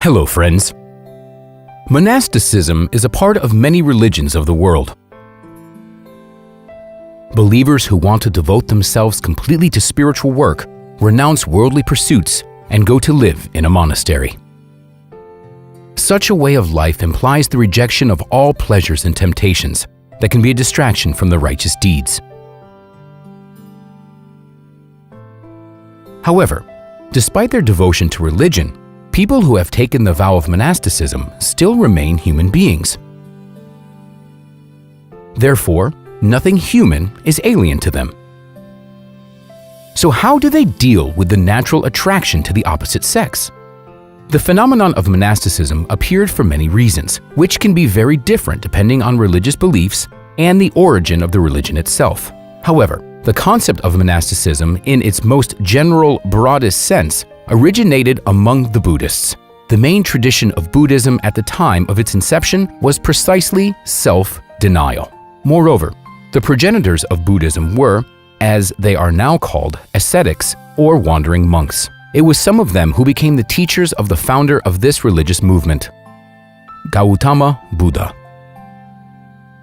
Hello, friends. Monasticism is a part of many religions of the world. Believers who want to devote themselves completely to spiritual work, renounce worldly pursuits, and go to live in a monastery. Such a way of life implies the rejection of all pleasures and temptations that can be a distraction from the righteous deeds. However, despite their devotion to religion, people who have taken the vow of monasticism still remain human beings. Therefore, nothing human is alien to them. So how do they deal with the natural attraction to the opposite sex? The phenomenon of monasticism appeared for many reasons, which can be very different depending on religious beliefs and the origin of the religion itself. However, the concept of monasticism in its most general, broadest sense originated among the Buddhists. The main tradition of Buddhism at the time of its inception was precisely self-denial. Moreover, the progenitors of Buddhism were, as they are now called, ascetics or wandering monks. It was some of them who became the teachers of the founder of this religious movement, Gautama Buddha.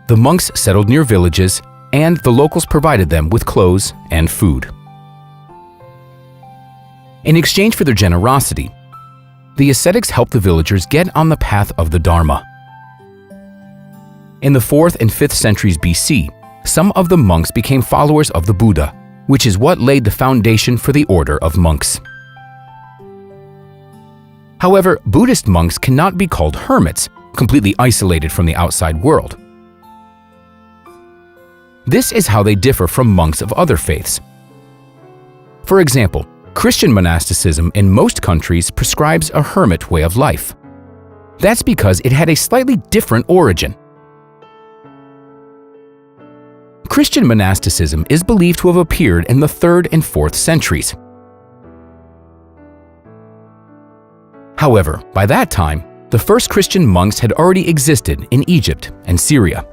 The monks settled near villages, and the locals provided them with clothes and food. In exchange for their generosity, the ascetics helped the villagers get on the path of the Dharma. In the 4th and 5th centuries BC, some of the monks became followers of the Buddha, which is what laid the foundation for the order of monks. However, Buddhist monks cannot be called hermits, completely isolated from the outside world. This is how they differ from monks of other faiths. For example, Christian monasticism in most countries prescribes a hermit way of life. That's because it had a slightly different origin. Christian monasticism is believed to have appeared in the 3rd and 4th centuries. However, by that time, the first Christian monks had already existed in Egypt and Syria.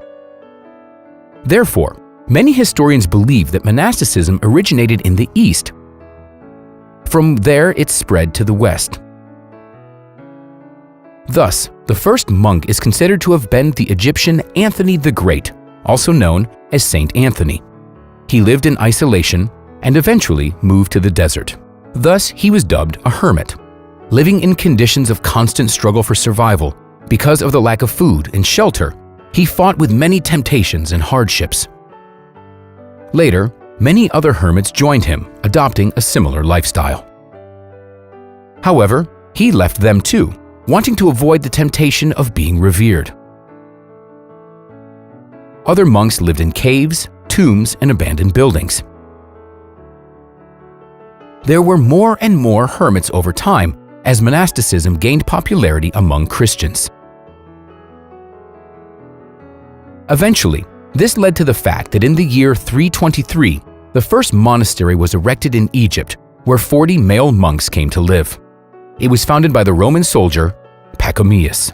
Therefore, many historians believe that monasticism originated in the East. From there, it spread to the West. Thus, the first monk is considered to have been the Egyptian Anthony the Great, also known as Saint Anthony. He lived in isolation and eventually moved to the desert. Thus, he was dubbed a hermit, living in conditions of constant struggle for survival. Because of the lack of food and shelter, he fought with many temptations and hardships. Later, many other hermits joined him, adopting a similar lifestyle. However, he left them too, wanting to avoid the temptation of being revered. Other monks lived in caves, tombs, and abandoned buildings. There were more and more hermits over time as monasticism gained popularity among Christians. Eventually, this led to the fact that in the year 323, the first monastery was erected in Egypt, where 40 male monks came to live. It was founded by the Roman soldier Pachomius.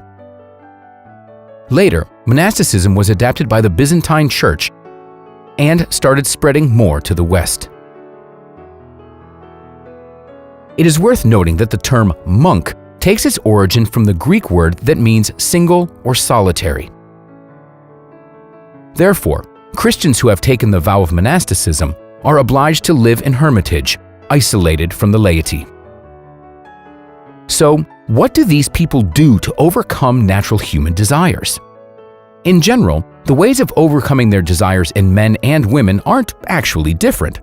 Later, monasticism was adapted by the Byzantine Church and started spreading more to the West. It is worth noting that the term monk takes its origin from the Greek word that means single or solitary. Therefore, Christians who have taken the vow of monasticism are obliged to live in hermitage, isolated from the laity. So, what do these people do to overcome natural human desires? In general, the ways of overcoming their desires in men and women aren't actually different.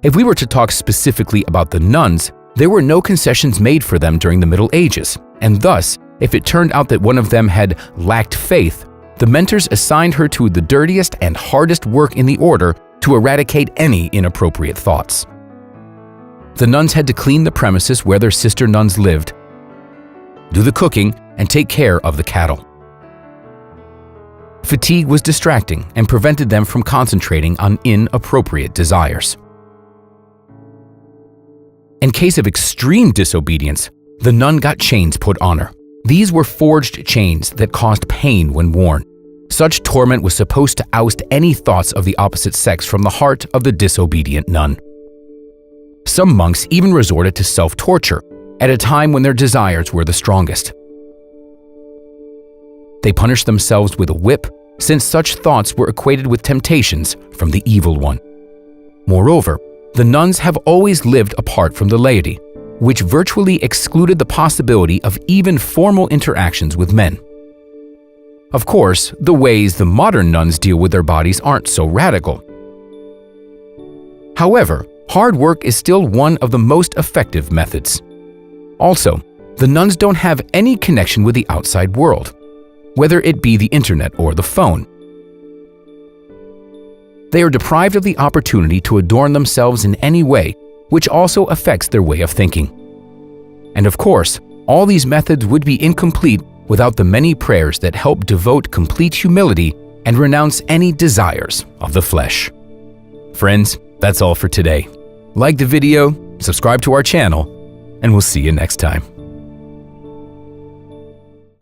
If we were to talk specifically about the nuns, there were no concessions made for them during the Middle Ages, and thus, if it turned out that one of them had lacked faith, the mentors assigned her to the dirtiest and hardest work in the order to eradicate any inappropriate thoughts. The nuns had to clean the premises where their sister nuns lived, do the cooking, and take care of the cattle. Fatigue was distracting and prevented them from concentrating on inappropriate desires. In case of extreme disobedience, the nun got chains put on her. These were forged chains that caused pain when worn. Such torment was supposed to oust any thoughts of the opposite sex from the heart of the disobedient nun. Some monks even resorted to self-torture, at a time when their desires were the strongest. They punished themselves with a whip, since such thoughts were equated with temptations from the evil one. Moreover, the nuns have always lived apart from the laity, which virtually excluded the possibility of even formal interactions with men. Of course, the ways the modern nuns deal with their bodies aren't so radical. However, hard work is still one of the most effective methods. Also, the nuns don't have any connection with the outside world, whether it be the internet or the phone. They are deprived of the opportunity to adorn themselves in any way, which also affects their way of thinking. And of course, all these methods would be incomplete without the many prayers that help devote complete humility and renounce any desires of the flesh. Friends, that's all for today. Like the video, subscribe to our channel, and we'll see you next time.